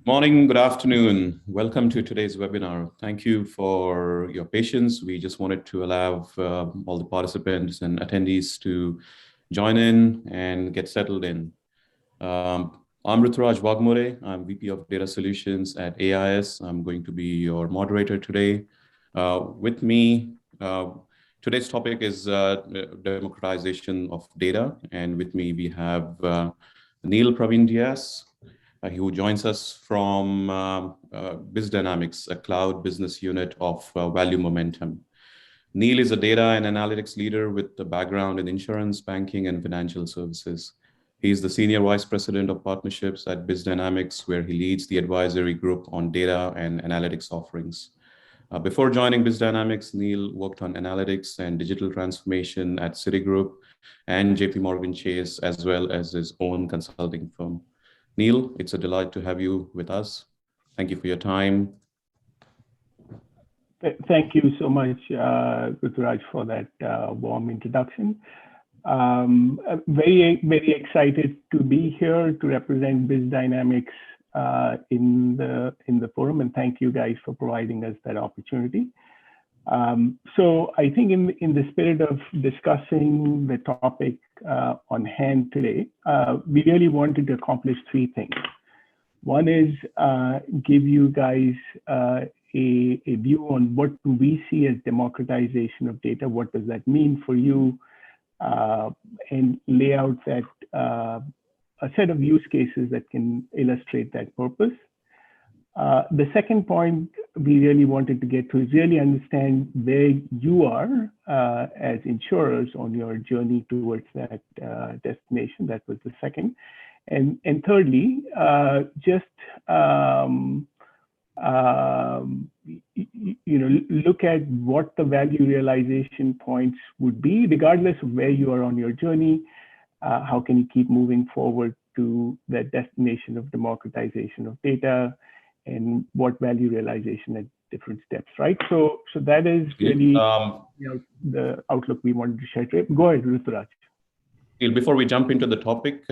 Morning, good afternoon. Welcome to today's webinar. Thank you for your patience. We just wanted to allow all the participants and attendees to join in and get settled in. I'm Ruturaj Waghmode. I'm VP of Data Solutions at AIS. I'm going to be your moderator today. With me, today's topic is democratization of data. And with me, we have Pravin Diaz, who joins us from BizDynamics, a cloud business unit of Value Momentum. Neil is a data and analytics leader with a background in insurance, banking, and financial services. He's the Senior Vice President of Partnerships at BizDynamics, where he leads the advisory group on data and analytics offerings. Before joining BizDynamics, Neil worked on analytics and digital transformation at Citigroup and JP Morgan Chase, as well as his own consulting firm. Neil, it's a delight to have you with us. Thank you for your time. Thank you so much, Ruturaj, for that warm introduction. Very excited to be here to represent BizDynamics in the forum, and thank you guys for providing us that opportunity. So I think in the spirit of discussing the topic on hand today, we really wanted to accomplish three things. One is give you guys a view on what we see as democratization of data. What does that mean for you? And lay out that a set of use cases that can illustrate that purpose. The second point we really wanted to get to is really understand where you are as insurers on your journey towards that destination. That was the second. And thirdly, just look at what the value realization points would be, regardless of where you are on your journey. How can you keep moving forward to that destination of democratization of data, and what value realization at different steps, right? So that is really the outlook we wanted to share today. Go ahead, Ruturaj. Before we jump into the topic,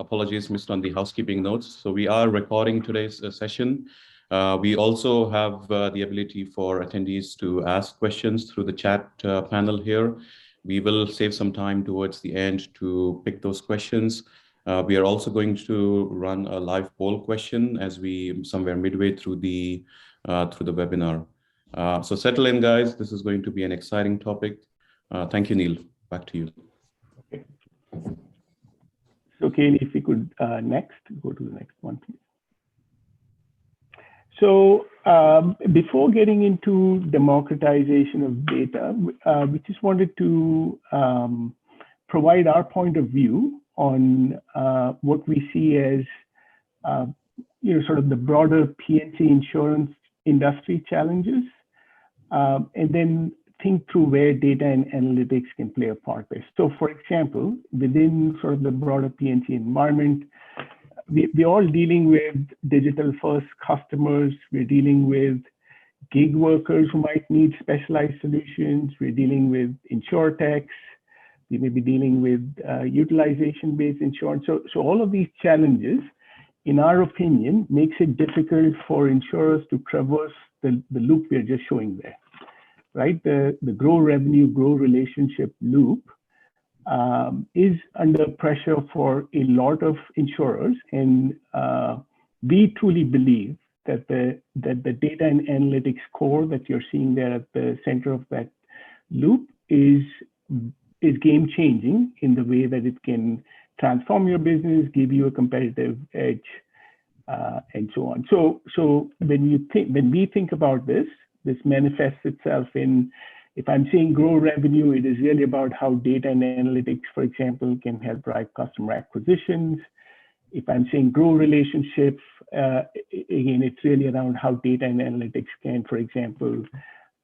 apologies missed on the housekeeping notes. So we are recording today's session. We also have the ability for attendees to ask questions through the chat panel here. We will save some time towards the end to pick those questions. We are also going to run a live poll question as we somewhere midway through the webinar. So settle in, guys. This is going to be an exciting topic. Thank you, Neil. Back to you. Okay. So, Kaylee, if we could next go to the next one, please. So before getting into democratization of data, we just wanted to provide our point of view on what we see as sort of the broader P&C insurance industry challenges, and then think through where data and analytics can play a part there. So, for example, within sort of the broader P&C environment, we're all dealing with digital-first customers. We're dealing with gig workers who might need specialized solutions. We're dealing with insurtechs. We may be dealing with utilization-based insurance. So all of these challenges, in our opinion, makes it difficult for insurers to traverse the loop we're just showing there, right? The grow revenue, grow relationship loop is under pressure for a lot of insurers. And we truly believe that the data and analytics core that you're seeing there at the center of that loop is game changing in the way that it can transform your business, give you a competitive edge, and so on. So when we think about this manifests itself in, if I'm saying grow revenue, it is really about how data and analytics, for example, can help drive customer acquisitions. If I'm saying grow relationships, again, it's really around how data and analytics can, for example,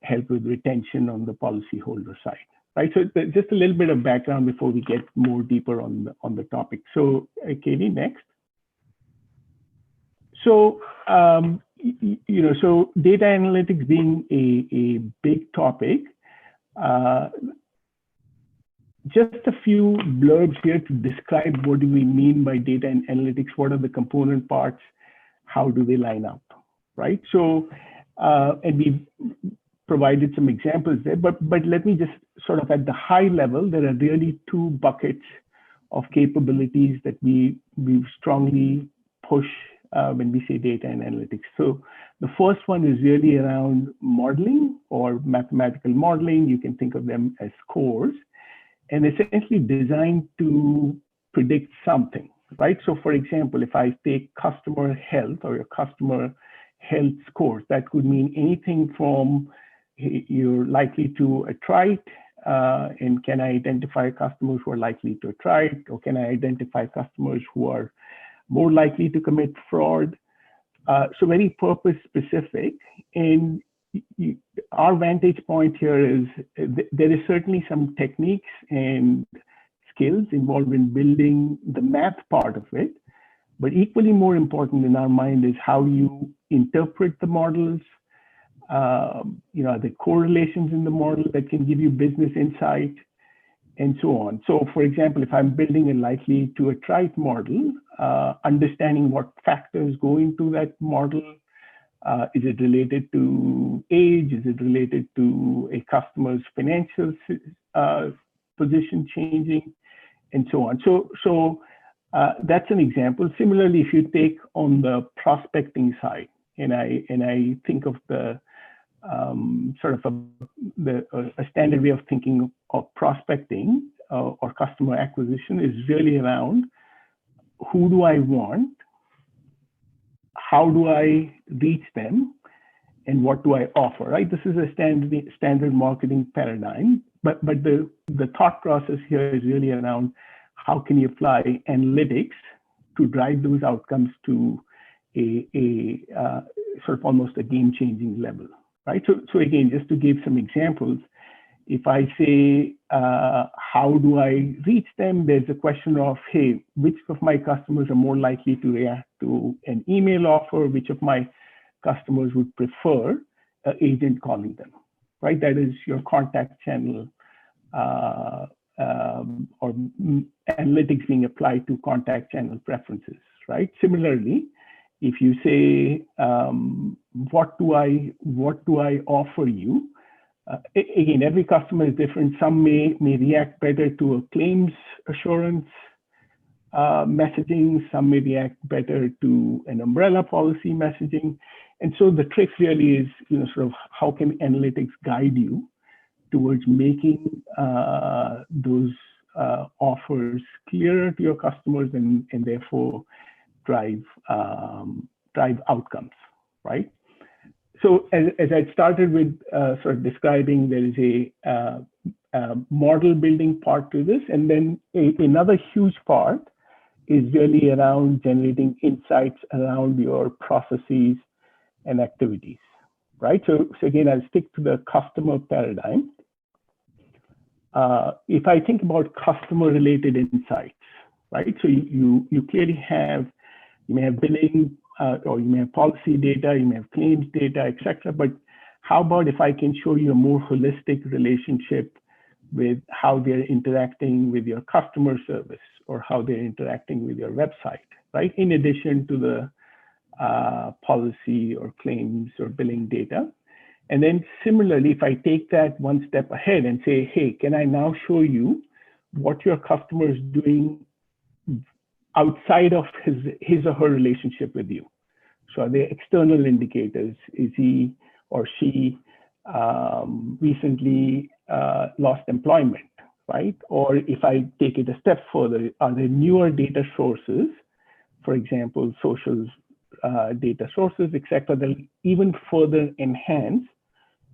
help with retention on the policyholder side. Right, so just a little bit of background before we get more deeper on the topic. So, Kaylee, next. So, so data analytics being a big topic, just a few blurbs here to describe what do we mean by data and analytics. What are the component parts? how do they line up, right? So, and we provided some examples there, but let me just sort of at the high level, there are really two buckets of capabilities that we strongly push when we say data and analytics. So the first one is really around modeling or mathematical modeling. You can think of them as scores, and essentially designed to predict something, right? So for example, if I take customer health or your customer health scores, that could mean anything from you're likely to attrite, and can I identify customers who are likely to attrite, or can I identify customers who are more likely to commit fraud? So very purpose specific. And our vantage point here is there is certainly some techniques and skills involved in building the math part of it, but equally more important in our mind is how you interpret the models. The correlations in the model that can give you business insight, and so on. So for example, if I'm building a likely to attrite model, understanding what factors go into that model, is it related to age? Is it related to a customer's financial position changing, and so on. So that's an example. Similarly, if you take on the prospecting side, and I think of the sort of a standard way of thinking of prospecting or customer acquisition is really around who do I want, how do I reach them, and what do I offer, right? This is a standard marketing paradigm, but the thought process here is really around how can you apply analytics to drive those outcomes to a sort of almost a game-changing level. Right. So again, just to give some examples, if I say, how do I reach them? There's a question of, hey, which of my customers are more likely to react to an email offer? Which of my customers would prefer an agent calling them, right? That is your contact channel or analytics being applied to contact channel preferences, right? Similarly, if you say, what do I offer you? Again, every customer is different. Some may react better to a claims assurance messaging. Some may react better to an umbrella policy messaging. And so the trick really is, sort of how can analytics guide you towards making those offers clearer to your customers and therefore drive outcomes, right? So as I started with sort of describing, there is a model building part to this, and then another huge part is really around generating insights around your processes and activities, right? So again, I'll stick to the customer paradigm. If I think about customer-related insights, right? So you clearly have, you may have billing, or you may have policy data, you may have claims data, etc. But how about if I can show you a more holistic relationship with how they're interacting with your customer service or how they're interacting with your website, right? In addition to the policy or claims or billing data. And then similarly, if I take that one step ahead and say, hey, can I now show you what your customer is doing outside of his or her relationship with you? So are there external indicators? Is he or she recently lost employment, right? Or if I take it a step further, are there newer data sources, for example, social data sources, etc., that even further enhance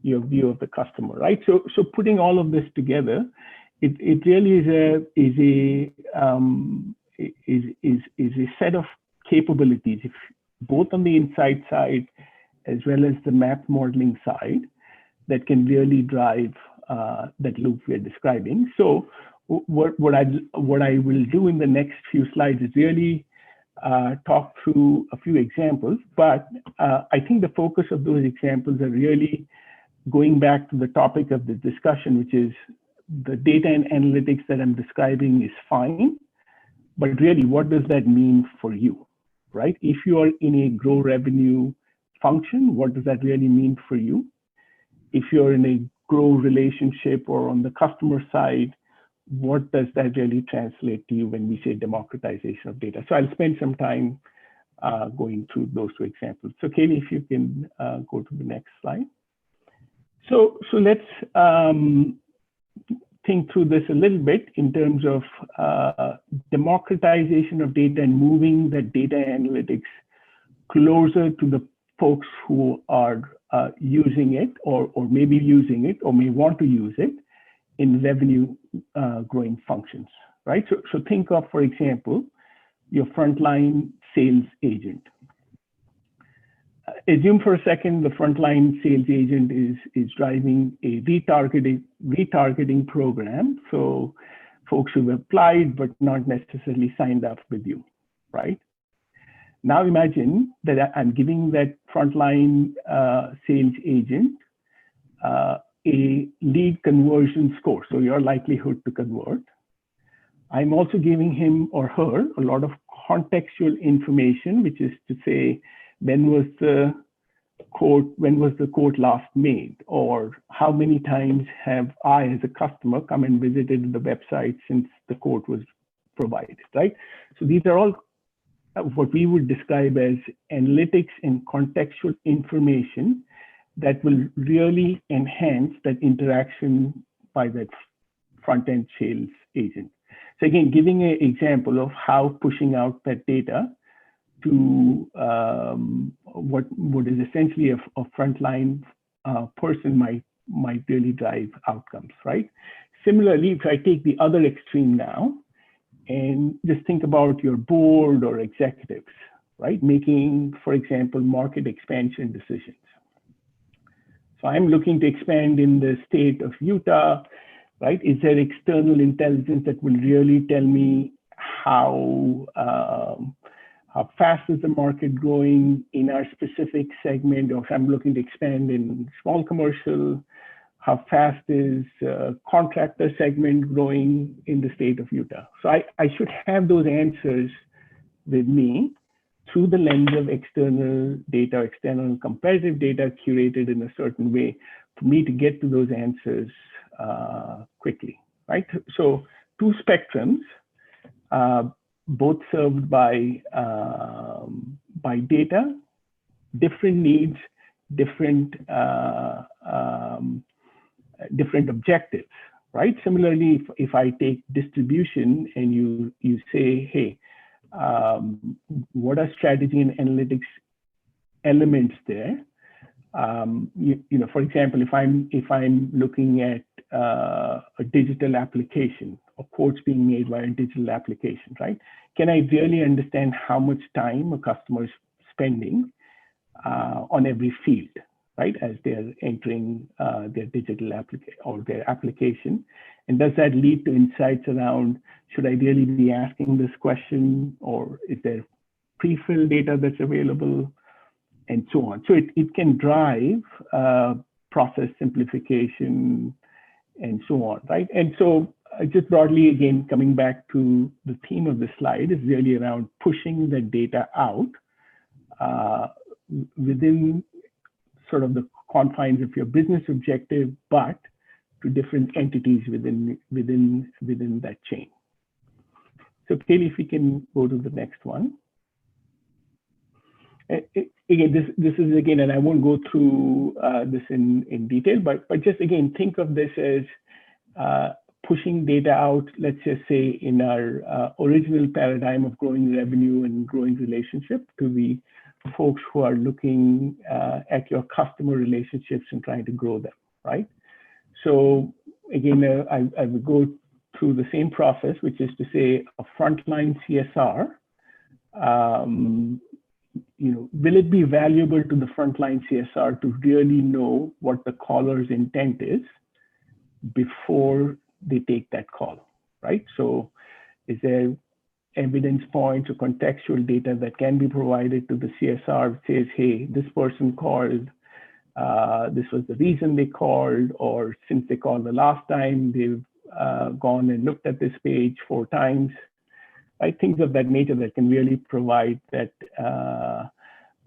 your view of the customer, right? So putting all of this together, it really is a set of capabilities, both on the insight side as well as the math modeling side, that can really drive that loop we're describing. So what I will do in the next few slides is really talk through a few examples, but I think the focus of those examples are really going back to the topic of the discussion, which is the data and analytics that I'm describing is fine, but really what does that mean for you, right? If you are in a grow revenue function, what does that really mean for you? If you're in a grow relationship or on the customer side, what does that really translate to you when we say democratization of data? So I'll spend some time going through those two examples. So Kaylee, if you can go to the next slide. So let's think through this a little bit in terms of democratization of data and moving the data analytics closer to the folks who are using it or maybe using it or may want to use it in revenue growing functions, right? So think of, for example, your frontline sales agent. Assume for a second the frontline sales agent is driving a retargeting program. So folks who've applied but not necessarily signed up with you, right? Now imagine that I'm giving that frontline sales agent a lead conversion score, so your likelihood to convert. I'm also giving him or her a lot of contextual information, which is to say, when was the quote last made, or how many times have I, as a customer, come and visited the website since the quote was provided, right? So these are all what we would describe as analytics and contextual information that will really enhance that interaction by that front-end sales agent. So again, giving an example of how pushing out that data to what is essentially a frontline person might really drive outcomes, right? Similarly, if I take the other extreme now and just think about your board or executives, right? Making, for example, market expansion decisions. So I'm looking to expand in the state of Utah, right? Is there external intelligence that will really tell me how fast is the market growing in our specific segment, or if I'm looking to expand in small commercial, how fast is contractor segment growing in the state of Utah? So I should have those answers with me through the lens of external data, external competitive data curated in a certain way for me to get to those answers quickly, right? So two spectrums, both served by data, different needs, different objectives, right? Similarly, if I take distribution and you say, hey, what are strategy and analytics elements there? For example, if I'm looking at a digital application or quotes being made by a digital application, right? Can I really understand how much time a customer is spending on every field, right, as they're entering their digital application or their application? And does that lead to insights around, should I really be asking this question, or is there pre-filled data that's available, and so on? So it can drive process simplification and so on, right? And so just broadly, again, coming back to the theme of the slide is really around pushing the data out within sort of the confines of your business objective, but to different entities within that chain. So Kaylee, if we can go to the next one. Again, this is again, and I won't go through this in detail, but just again, think of this as pushing data out, let's just say in our original paradigm of growing revenue and growing relationship, to the folks who are looking at your customer relationships and trying to grow them, right? So again, I would go through the same process, which is to say a frontline CSR, will it be valuable to the frontline CSR to really know what the caller's intent is before they take that call, right? So is there evidence points or contextual data that can be provided to the CSR that says, hey, this person called, this was the reason they called, or since they called the last time, they've gone and looked at this page 4 times. right? Things of that nature that can really provide that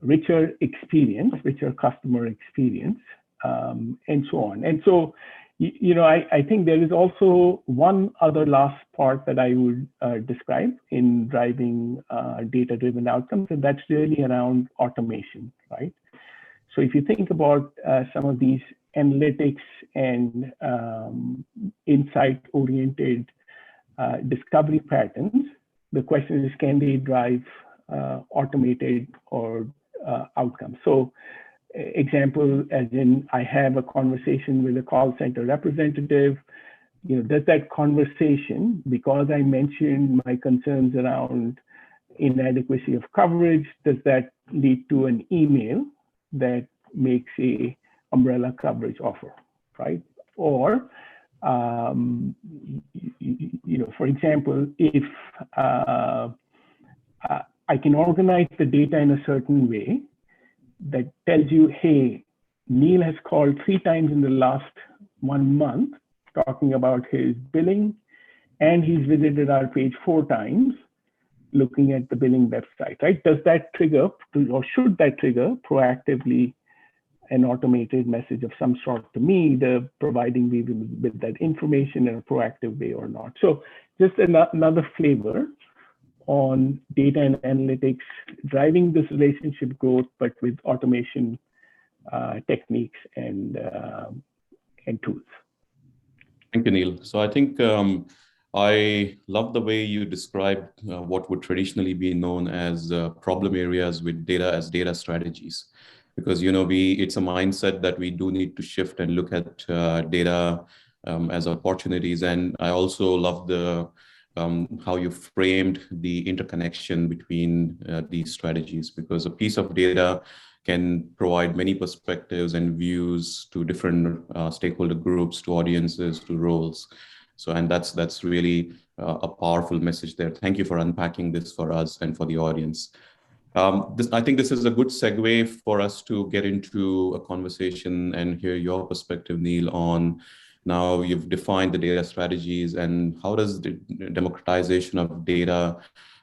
richer experience, richer customer experience, and so on. And so, I think there is also one other last part that I would describe in driving data-driven outcomes, and that's really around automation, right? So if you think about some of these analytics and insight-oriented discovery patterns, the question is, can they drive automated or outcomes? So example, as in I have a conversation with a call center representative, does that conversation, because I mentioned my concerns around inadequacy of coverage, does that lead to an email that makes a umbrella coverage offer, right? Or, for example, if I can organize the data in a certain way that tells you, hey, Neil has called 3 times in the last 1 month talking about his billing, and he's visited our page 4 times looking at the billing website, right? Does that trigger, or should that trigger proactively an automated message of some sort to me, providing me with that information in a proactive way or not? So just another flavor on data and analytics, driving this relationship growth, but with automation techniques and tools. Thank you, Neil. So I think I love the way you described what would traditionally be known as problem areas with data as data strategies. Because it's a mindset that we do need to shift and look at data as opportunities. And I also love the how you framed the interconnection between these strategies, because a piece of data can provide many perspectives and views to different stakeholder groups, to audiences, to roles. So, and that's really a powerful message there. Thank you for unpacking this for us and for the audience. I think this is a good segue for us to get into a conversation and hear your perspective, Neil, on now you've defined the data strategies, and how does the democratization of data,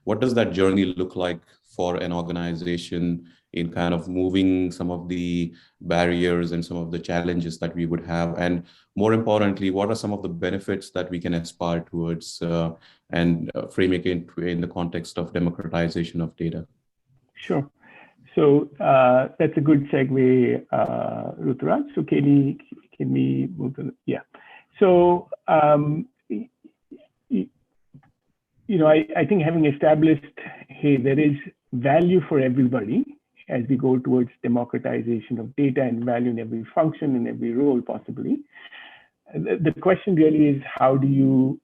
what does that journey look like for an organization in kind of moving some of the barriers and some of the challenges that we would have? And more importantly, what are some of the benefits that we can aspire towards and framing it in the context of democratization of data? Sure. So that's a good segue, Ruturaj. So can we move to yeah. So I think having established, hey, there is value for everybody as we go towards democratization of data and value in every function, in every role possibly. The question really is, how do you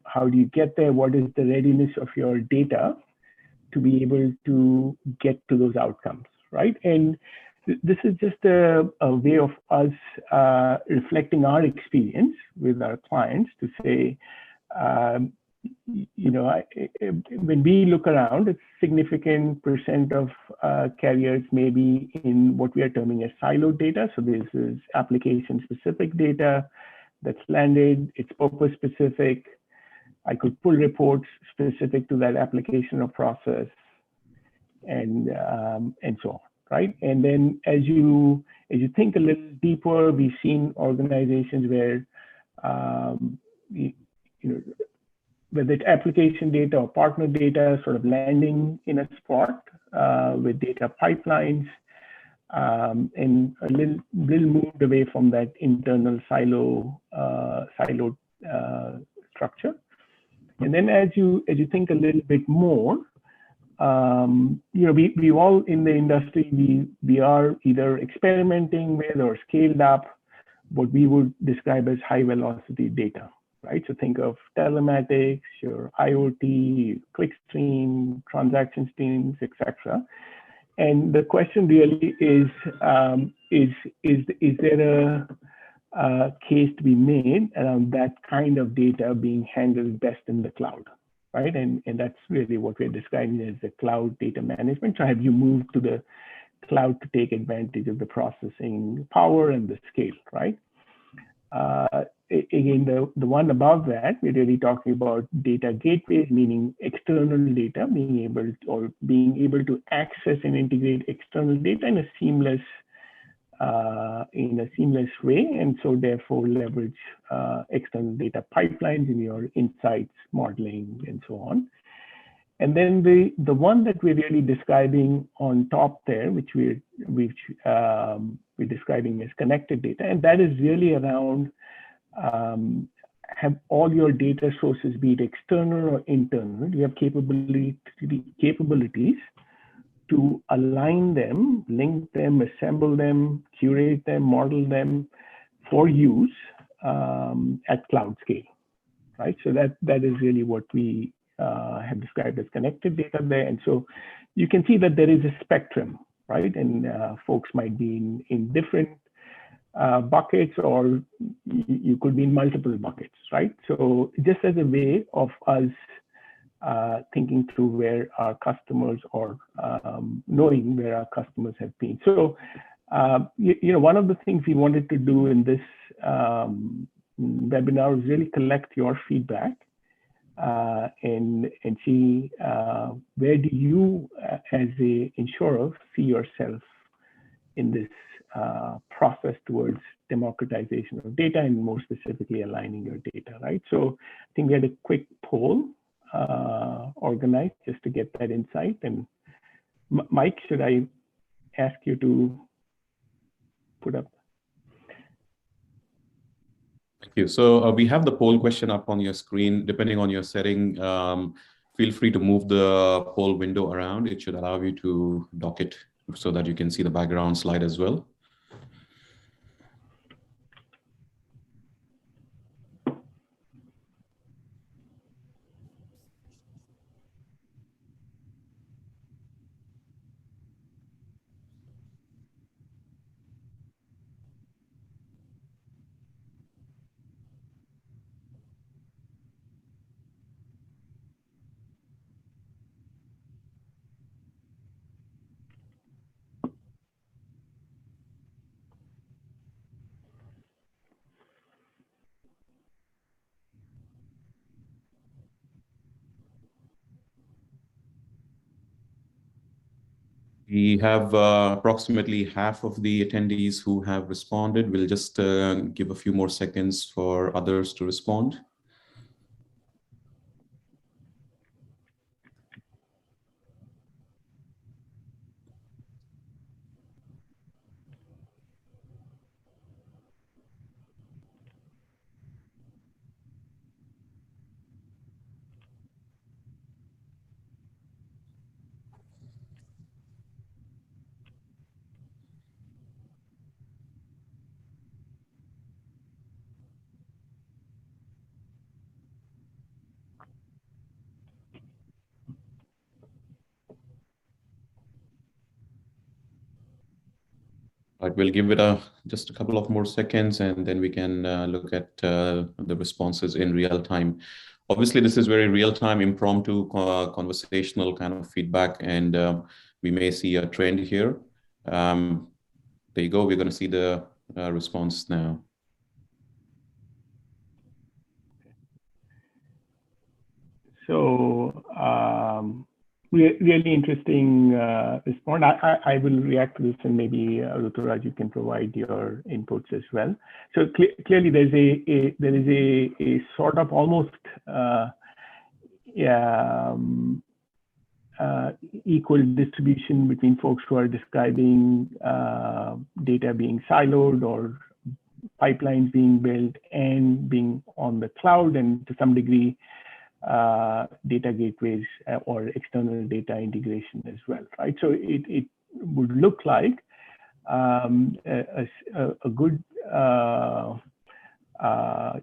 get there? What is the readiness of your data to be able to get to those outcomes, right? And this is just a way of us reflecting our experience with our clients to say, when we look around, a significant percent of carriers may be in what we are terming as siloed data. So this is application-specific data that's landed, it's purpose-specific. I could pull reports specific to that application or process, and so on, right? And then as you think a little deeper, we've seen organizations where whether it's application data or partner data sort of landing in a spot with data pipelines, and a little moved away from that internal siloed structure. And then as you think a little bit more, we all in the industry, we are either experimenting with or scaled up what we would describe as high velocity data, right? So think of telematics, your IoT, clickstream, transaction streams, etc. And the question really is there a case to be made around that kind of data being handled best in the cloud, right? And that's really what we're describing as the cloud data management. So have you moved to the cloud to take advantage of the processing power and the scale, right? again, the one above that, we're really talking about data gateways, meaning external data, being able to access and integrate external data in a seamless way, and so therefore leverage external data pipelines in your insights, modeling, and so on. And then the one that we're really describing on top there, which we're describing as connected data, and that is really around have all your data sources, be it external or internal. You have capabilities to align them, link them, assemble them, curate them, model them for use at cloud scale, right? So that is really what we have described as connected data there. And so you can see that there is a spectrum, right? And folks might be in different buckets, or you could be in multiple buckets, right? So just as a way of us thinking through where our customers, or knowing where our customers have been. So, one of the things we wanted to do in this webinar is really collect your feedback and see where do you, as a insurer, see yourself in this process towards democratization of data, and more specifically aligning your data, right? So I think we had a quick poll organized just to get that insight. And Mike, should I ask you to put up? Thank you. So we have the poll question up on your screen. Depending on your setting, feel free to move the poll window around. It should allow you to dock it so that you can see the background slide as well. We have approximately half of the attendees who have responded. We'll just give a few more seconds for others to respond. Right, we'll give it just a couple of more seconds, and then we can look at the responses in real time. Obviously, this is very real-time, impromptu, conversational kind of feedback, and we may see a trend here. There you go. We're going to see the response now. So really interesting response. I will react to this, and maybe Ruturaj, you can provide your inputs as well. So clearly, there is a sort of almost equal distribution between folks who are describing data being siloed, or pipelines being built and being on the cloud, and to some degree data gateways or external data integration as well, right? So it would look like a good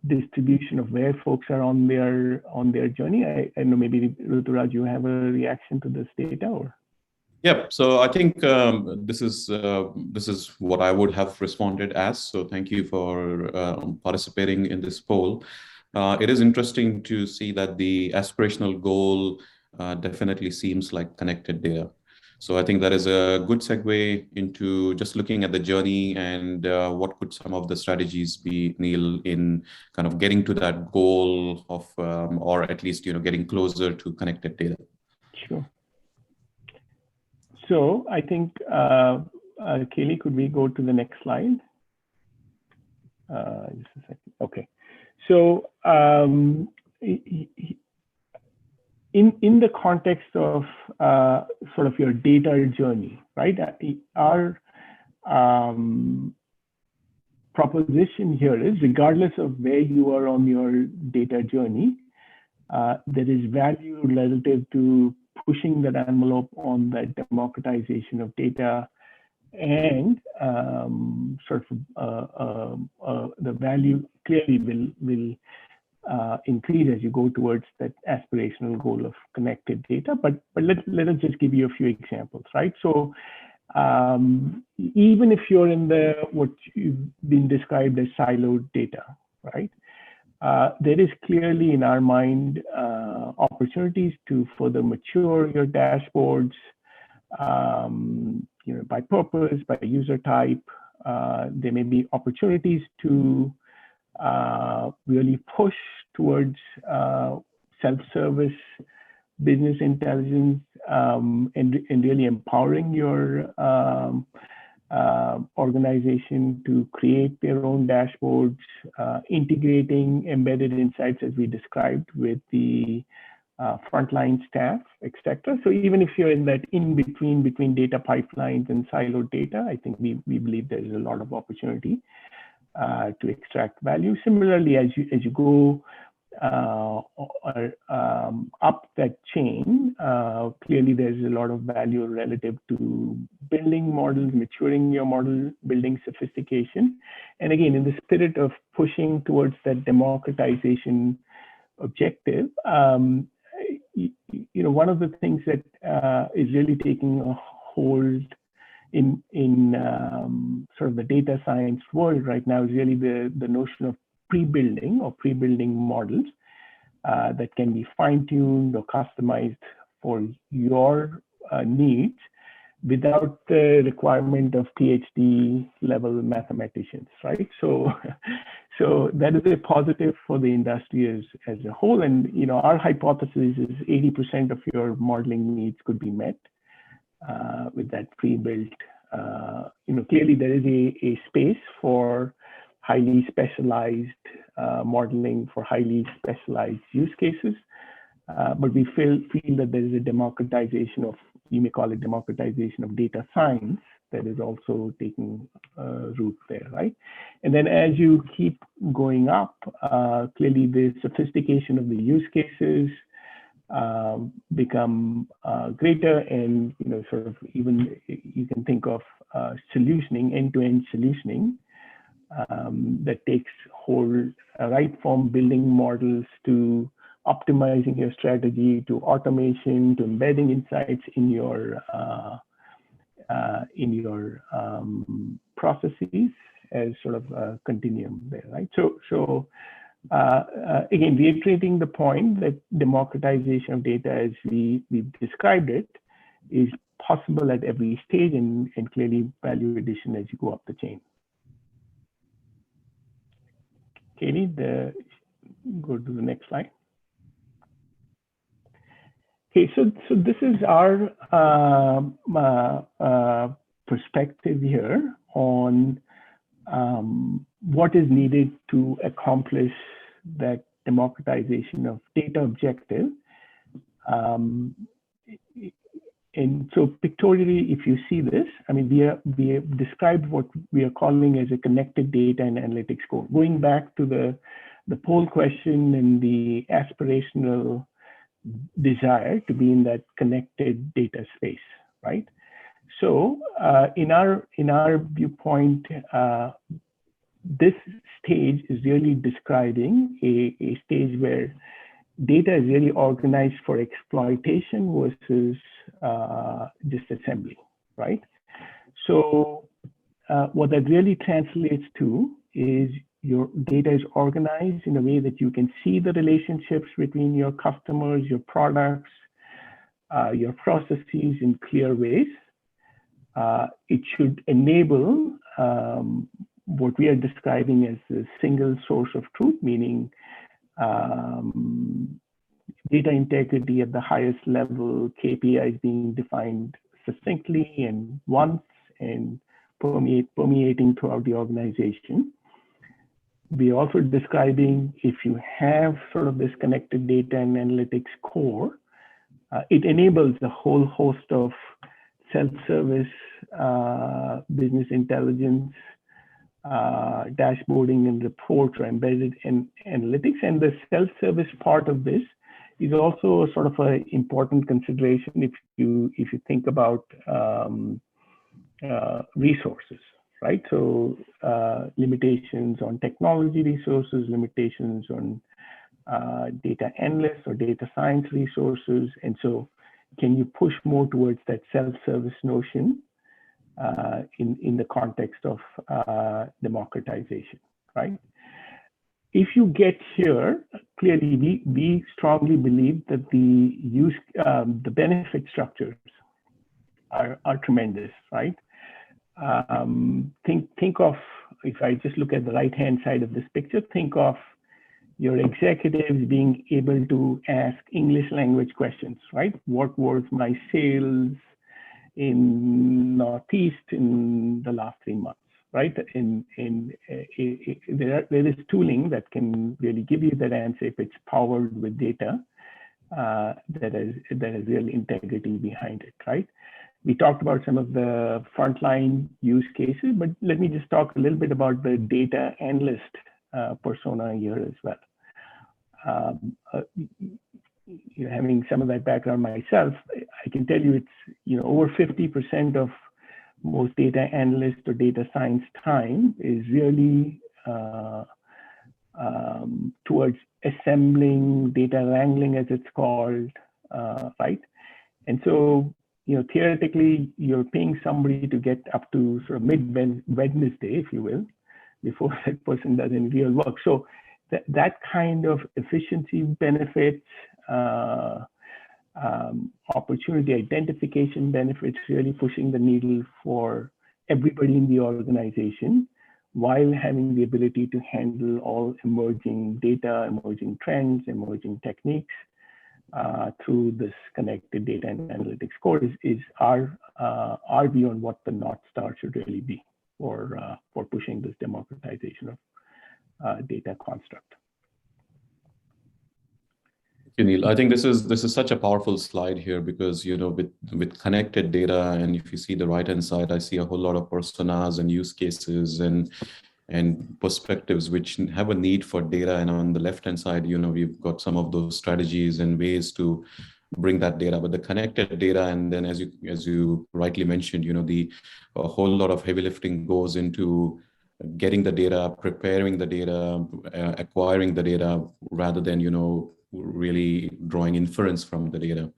distribution of where folks are on their journey. I know maybe Ruturaj, you have a reaction to this data, or? Yeah, so I think this is what I would have responded as. So thank you for participating in this poll. It is interesting to see that the aspirational goal definitely seems like connected data. So I think that is a good segue into just looking at the journey and what could some of the strategies be, Neil, in kind of getting to that goal of, or at least, getting closer to connected data. Sure. So I think, Kaylee, could we go to the next slide? Just a second. Okay. So in the context of sort of your data journey, right? Our proposition here is, regardless of where you are on your data journey, there is value relative to pushing that envelope on the democratization of data, and sort of the value clearly will increase as you go towards that aspirational goal of connected data. But let us just give you a few examples, right? So even if you're in what you've been described as siloed data, right? There is clearly in our mind opportunities to further mature your dashboards, by purpose, by user type. There may be opportunities to really push towards self-service business intelligence, and really empowering your organization to create their own dashboards, integrating embedded insights as we described with the frontline staff, etc. So even if you're in that in-between between data pipelines and siloed data, I think we believe there is a lot of opportunity to extract value. Similarly, as you go up that chain, clearly there's a lot of value relative to building models, maturing your model, building sophistication. And again, in the spirit of pushing towards that democratization objective, one of the things that is really taking a hold in sort of the data science world right now is really the notion of pre-building models that can be fine-tuned or customized for your needs without the requirement of PhD level mathematicians, right? So that is a positive for the industry as a whole. And our hypothesis is 80% of your modeling needs could be met with that pre-built. Clearly there is a space for highly specialized modeling for highly specialized use cases, but we feel that there is a democratization of, you may call it democratization of data science, that is also taking root there, right? And then as you keep going up, clearly the sophistication of the use cases become greater, and sort of even you can think of solutioning, end-to-end solutioning, that takes hold right from building models to optimizing your strategy to automation to embedding insights in your processes as sort of a continuum there, right? So again, reiterating the point that democratization of data as we've described it is possible at every stage, and clearly value addition as you go up the chain. Katie, go to the next slide. Okay, so this is our perspective here on what is needed to accomplish that democratization of data objective. And so pictorially, if you see this, I mean, we have described what we are calling as a connected data and analytics goal. Going back to the poll question and the aspirational desire to be in that connected data space, right? So in our viewpoint, this stage is really describing a stage where data is really organized for exploitation versus just assembly, right? So what that really translates to is your data is organized in a way that you can see the relationships between your customers, your products, your processes in clear ways. It should enable what we are describing as a single source of truth, meaning data integrity at the highest level, KPIs being defined succinctly and once and permeating throughout the organization. We're also describing if you have sort of this connected data and analytics core, it enables a whole host of self-service business intelligence, dashboarding and reports or embedded in analytics. And the self-service part of this is also sort of an important consideration if you think about resources, right? So limitations on technology resources, limitations on data analysts or data science resources. And so can you push more towards that self-service notion in the context of democratization, right? If you get here, clearly we strongly believe that the benefit structures are tremendous, right? Think of, if I just look at the right-hand side of this picture, think of your executives being able to ask English language questions, right? What was my sales in Northeast in the last 3 months, right? There is tooling that can really give you that answer if it's powered with data that has real integrity behind it, right? We talked about some of the frontline use cases, but let me just talk a little bit about the data analyst persona here as well. Having some of that background myself, I can tell you it's over 50% of most data analyst or data science time is really towards assembling, data wrangling as it's called, right? And so, theoretically, you're paying somebody to get up to sort of mid-Wednesday, if you will, before that person does any real work. So that kind of efficiency benefits, opportunity identification benefits, really pushing the needle for everybody in the organization while having the ability to handle all emerging data, emerging trends, emerging techniques through this connected data and analytics core is our view on what the North Star should really be for pushing this democratization of data construct. Neil, I think this is such a powerful slide here because with connected data, and if you see the right hand side, I see a whole lot of personas and use cases and perspectives which have a need for data, and on the left hand side, we've got some of those strategies and ways to bring that data. But the connected data, and then as you rightly mentioned, a whole lot of heavy lifting goes into getting the data, preparing the data, acquiring the data, rather than really drawing inference from the data.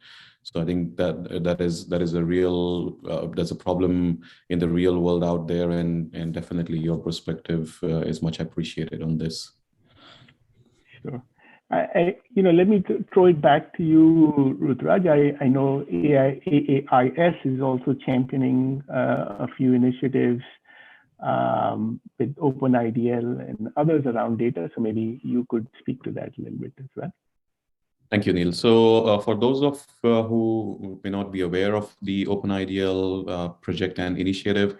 So I think that is a real there's a problem in the real world out there, and definitely your perspective is much appreciated on this. Sure. Let me throw it back to you, Ruturaj. I know AAIS is also championing a few initiatives with OpenIDL and others around data. So maybe you could speak to that a little bit as well. Thank you, Neil. So for those of who may not be aware of the OpenIDL project and initiative,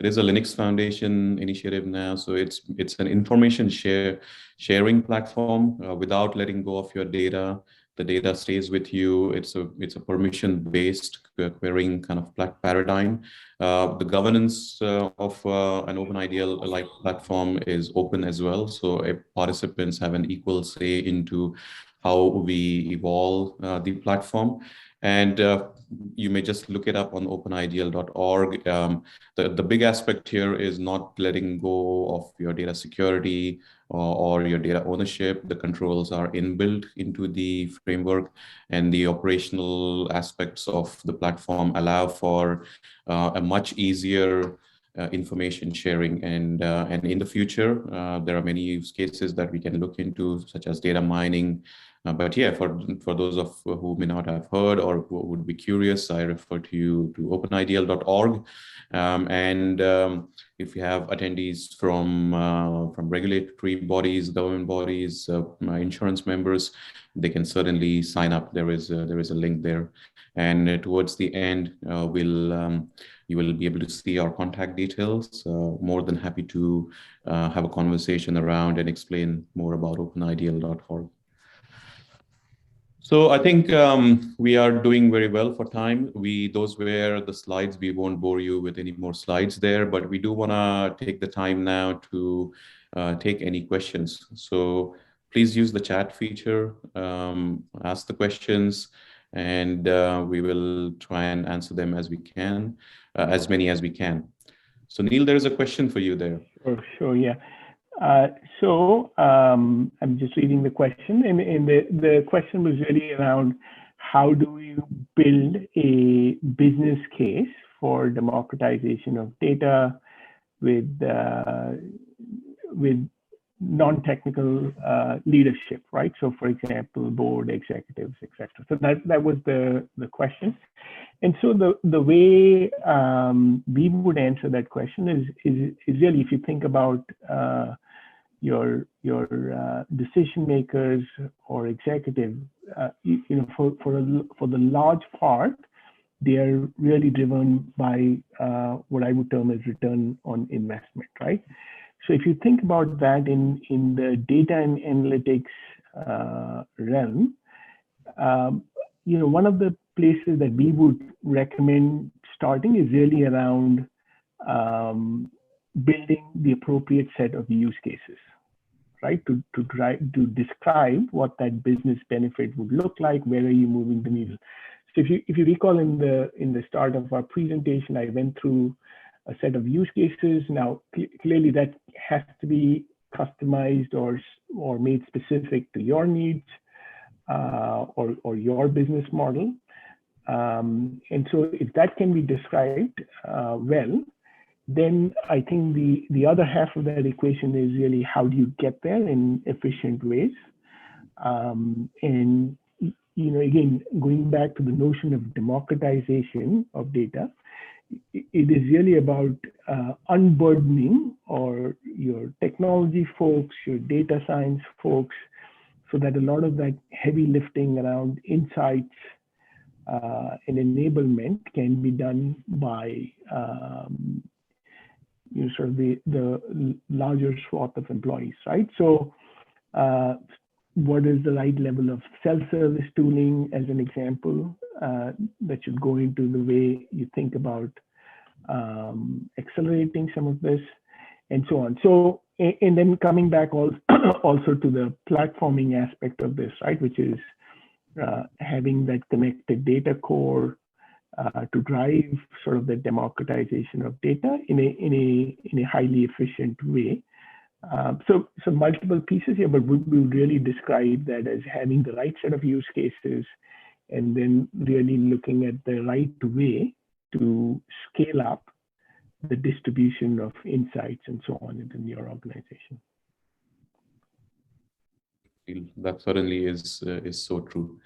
it is a Linux Foundation initiative now. So it's an information sharing platform without letting go of your data. The data stays with you. It's a permission-based querying kind of paradigm. The governance of an OpenIDL-like platform is open as well. So participants have an equal say into how we evolve the platform. And you may just look it up on openidl.org. The big aspect here is not letting go of your data security or your data ownership. The controls are inbuilt into the framework, and the operational aspects of the platform allow for a much easier information sharing. And in the future, there are many use cases that we can look into, such as data mining, But yeah, for those of who may not have heard or who would be curious, I refer to you to openideal.org. If you have attendees from regulatory bodies, government bodies, insurance members, they can certainly sign up. There is a link there, and towards the end, you will be able to see our contact details. More than happy to have a conversation around and explain more about openideal.org. So I think we are doing very well for time. Those were the slides. We won't bore you with any more slides there, but we do want to take the time now to take any questions. So please use the chat feature, ask the questions, and we will try and answer them as we can, as many as we can. So Neil, there is a question for you there. Sure, yeah. I'm just reading the question, and the question was really around how do you build a business case for democratization of data with non-technical leadership, right? So, for example, board executives, etc. So that was the question. And so the way we would answer that question is really, if you think about your decision makers or executive, for the large part, they are really driven by what I would term as return on investment, right? So if you think about that in the data and analytics realm, one of the places that we would recommend starting is really around building the appropriate set of use cases, right? To describe what that business benefit would look like. Where are you moving the needle? So if you recall in the start of our presentation, I went through a set of use cases. Now, clearly that has to be customized or made specific to your needs or your business model. And so if that can be described well, then I think the other half of that equation is really how do you get there in efficient ways. And again, going back to the notion of democratization of data, it is really about unburdening or your technology folks, your data science folks, so that a lot of that heavy lifting around insights and enablement can be done by sort of the larger swath of employees, right? So what is the right level of self-service tooling, as an example, that should go into the way you think about accelerating some of this, and so on. So, and then coming back also to the platforming aspect of this, right, which is having that connected data core to drive sort of the democratization of data in a highly efficient way. So multiple pieces here, but we really describe that as having the right set of use cases, and then really looking at the right way to scale up the distribution of insights and so on within your organization. That certainly is so true.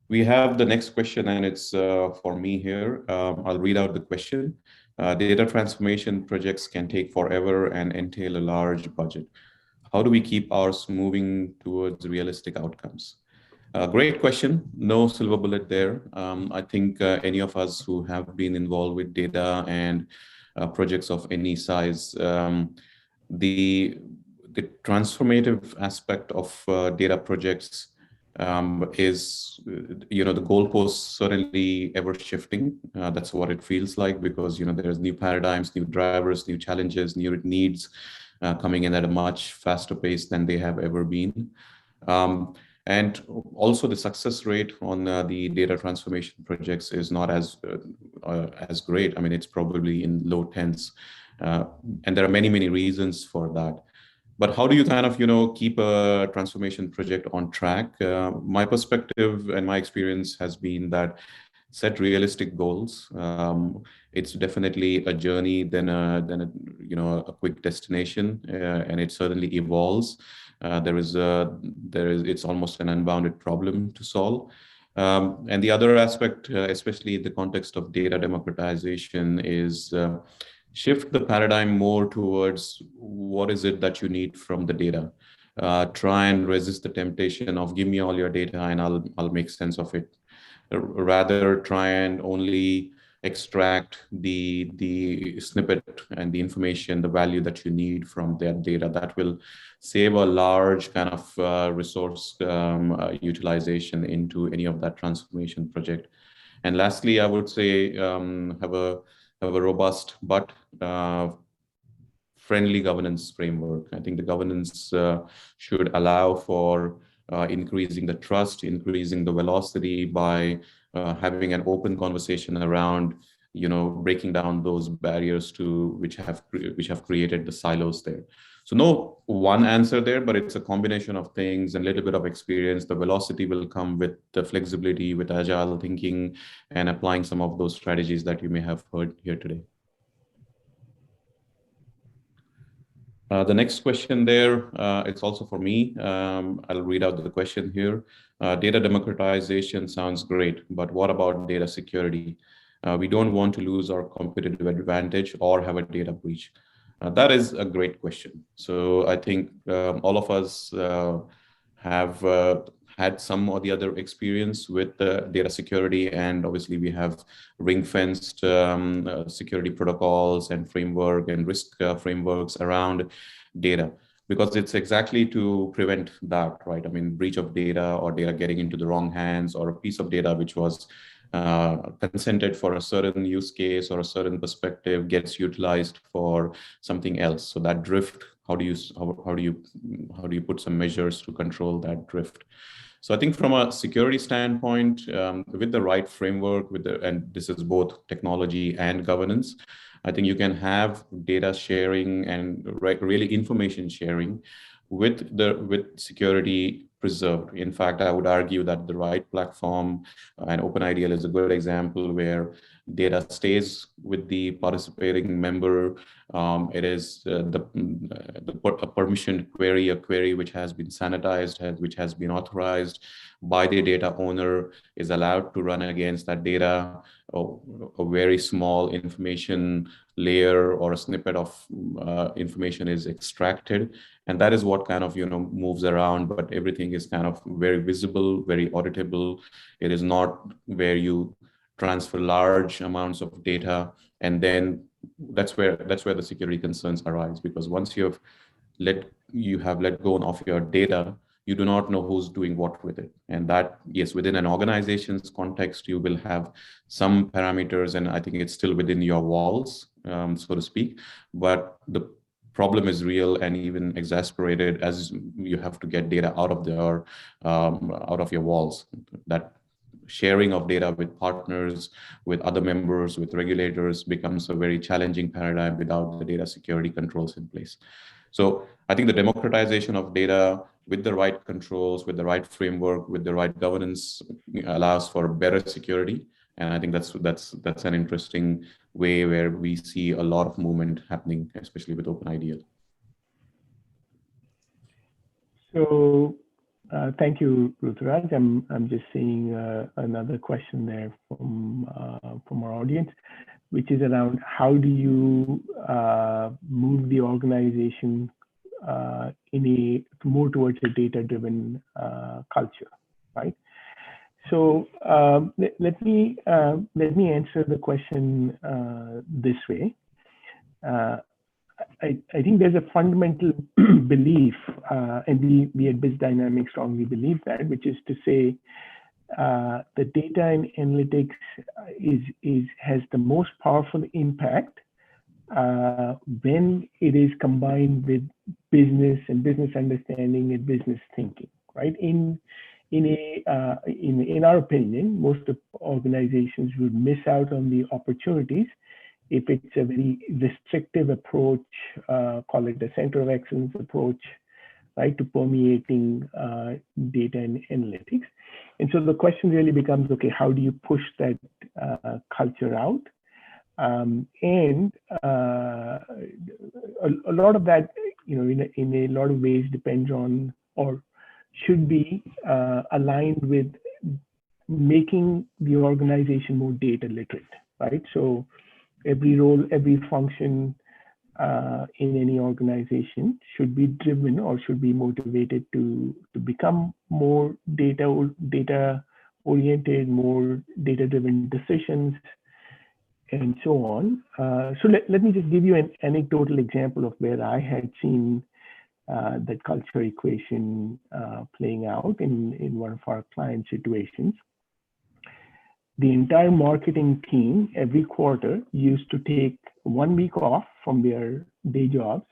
We have the next question, and it's for me here. I'll read out the question. Data transformation projects can take forever and entail a large budget. How do we keep ours moving towards realistic outcomes? Great question. No silver bullet there. I think any of us who have been involved with data and projects of any size, the transformative aspect of data projects is, the goalposts certainly ever shifting. That's what it feels like, because, there's new paradigms, new drivers, new challenges, new needs coming in at a much faster pace than they have ever been. And also the success rate on the data transformation projects is not as great. I mean, it's probably in low tens. And there are many, many reasons for that. But how do you kind of, keep a transformation project on track? My perspective and my experience has been that set realistic goals. It's definitely a journey than a quick destination, and it certainly evolves. It's almost an unbounded problem to solve. And the other aspect, especially in the context of data democratization, is shift the paradigm more towards what is it that you need from the data. Try and resist the temptation of give me all your data and I'll make sense of it. Rather, try and only extract the snippet and the information, the value that you need from that data. That will save a large kind of resource utilization into any of that transformation project. And lastly, I would say have a robust but friendly governance framework. I think the governance should allow for increasing the trust, increasing the velocity by having an open conversation around, breaking down those barriers to which have created the silos there. So no one answer there, but it's a combination of things and a little bit of experience. The velocity will come with the flexibility, with agile thinking, and applying some of those strategies that you may have heard here today. The next question there, it's also for me. I'll read out the question here. Data democratization sounds great, but what about data security? We don't want to lose our competitive advantage or have a data breach. That is a great question. So I think all of us have had some or the other experience with data security, and obviously we have ring-fenced security protocols and framework and risk frameworks around data, because it's exactly to prevent that, right? I mean, breach of data or data getting into the wrong hands, or a piece of data which was consented for a certain use case or a certain perspective gets utilized for something else. So that drift, how do you put some measures to control that drift? So I think from a security standpoint, with the right framework, and this is both technology and governance, I think you can have data sharing and really information sharing with security preserved. In fact, I would argue that the right platform, and OpenIDL is a good example where data stays with the participating member. It is a permissioned query, a query which has been sanitized, which has been authorized by the data owner, is allowed to run against that data. A very small information layer or a snippet of information is extracted, and that is what kind of moves around, but everything is kind of very visible, very auditable. It is not where you transfer large amounts of data, and then that's where the security concerns arise, because once you have let go of your data, you do not know who's doing what with it. And that, yes, within an organization's context, you will have some parameters, and I think it's still within your walls, so to speak. But the problem is real and even exasperated as you have to get data out of your walls. That sharing of data with partners, with other members, with regulators becomes a very challenging paradigm without the data security controls in place. So I think the democratization of data with the right controls, with the right framework, with the right governance allows for better security. And I think that's an interesting way where we see a lot of movement happening, especially with OpenIDL. So thank you, Ruturaj. I'm just seeing another question there from our audience, which is around how do you move the organization more towards a data-driven culture, right? So let me answer the question this way. I think there's a fundamental belief, and we at BizDynamics strongly believe that, which is to say the data and analytics has the most powerful impact when it is combined with business and business understanding and business thinking, right? In our opinion, most of organizations would miss out on the opportunities if it's a very restrictive approach, call it a center of excellence approach, right, to permeating data and analytics. And so the question really becomes, okay, how do you push that culture out? And a lot of that in a lot of ways depends on or should be aligned with making the organization more data literate, right? So every role, every function in any organization should be driven or should be motivated to become more data oriented, more data driven decisions, and so on. So let me just give you an anecdotal example of where I had seen that culture equation playing out in one of our client situations. The entire marketing team every quarter used to take 1 week off from their day jobs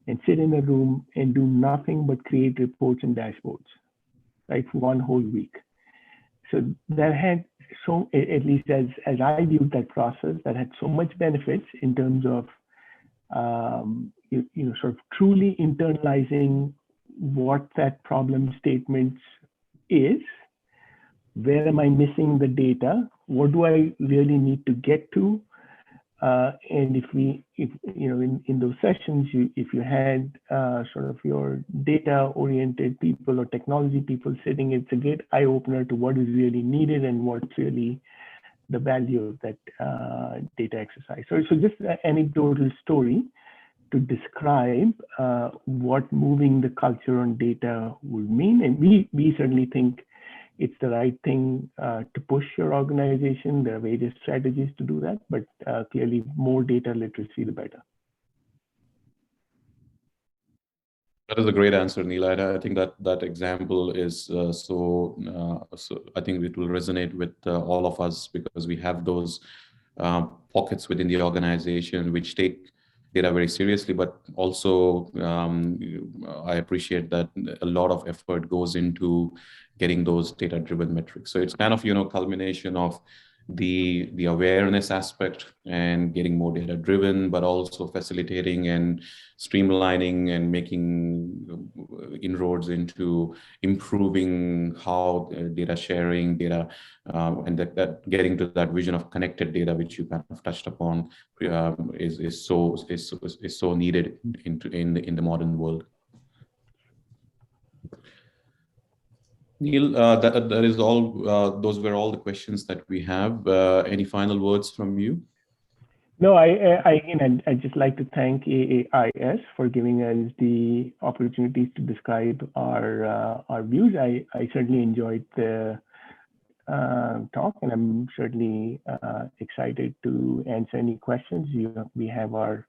and sit in a room and do nothing but create reports and dashboards, right, for 1 whole week. So that had so, at least as I viewed that process, that had so much benefits in terms of sort of truly internalizing what that problem statement is. Where am I missing the data? What do I really need to get to? And if in those sessions, if you had sort of your data-oriented people or technology people sitting, it's a great eye opener to what is really needed and what's really the value of that data exercise. So just an anecdotal story to describe what moving the culture on data would mean, and we certainly think it's the right thing to push your organization. There are various strategies to do that, but clearly more data literacy, the better. That is a great answer, Neil. I think that example is so I think it will resonate with all of us because we have those pockets within the organization which take data very seriously, but also I appreciate that a lot of effort goes into getting those data-driven metrics. So it's kind of, culmination of the awareness aspect and getting more data-driven, but also facilitating and streamlining and making inroads into improving how data sharing, data, and that getting to that vision of connected data, which you kind of touched upon, is so needed in the modern world. Neil, that is all. Those were all the questions that we have. Any final words from you? No, I'd just like to thank AAIS for giving us the opportunities to describe our views. I certainly enjoyed the talk, and I'm certainly excited to answer any questions. We have our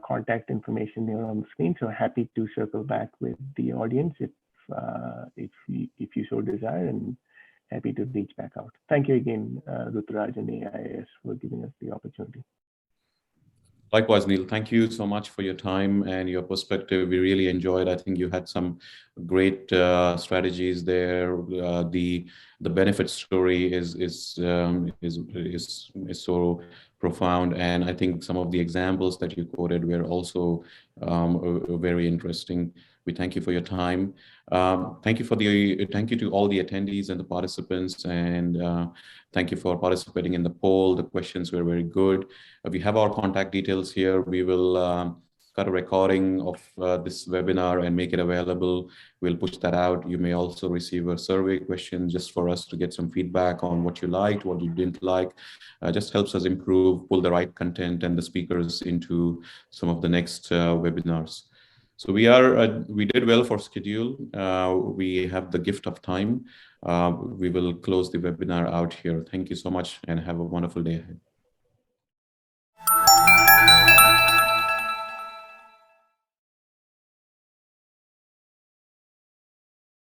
contact information there on the screen, so happy to circle back with the audience if you so desire, and happy to reach back out. Thank you again, Ruturaj and AIS, for giving us the opportunity. Likewise, Neil, thank you so much for your time and your perspective. We really enjoyed. I think you had some great strategies there. The benefit story is so profound, and I think some of the examples that you quoted were also very interesting. We thank you for your time. Thank you to all the attendees and the participants, and thank you for participating in the poll. The questions were very good. We have our contact details here. We will cut a recording of this webinar and make it available. We'll push that out. You may also receive a survey question just for us to get some feedback on what you liked, what you didn't like. Just helps us improve, pull the right content and the speakers into some of the next webinars. So we did well for schedule. We have the gift of time. We will close the webinar out here. Thank you so much and have a wonderful day ahead.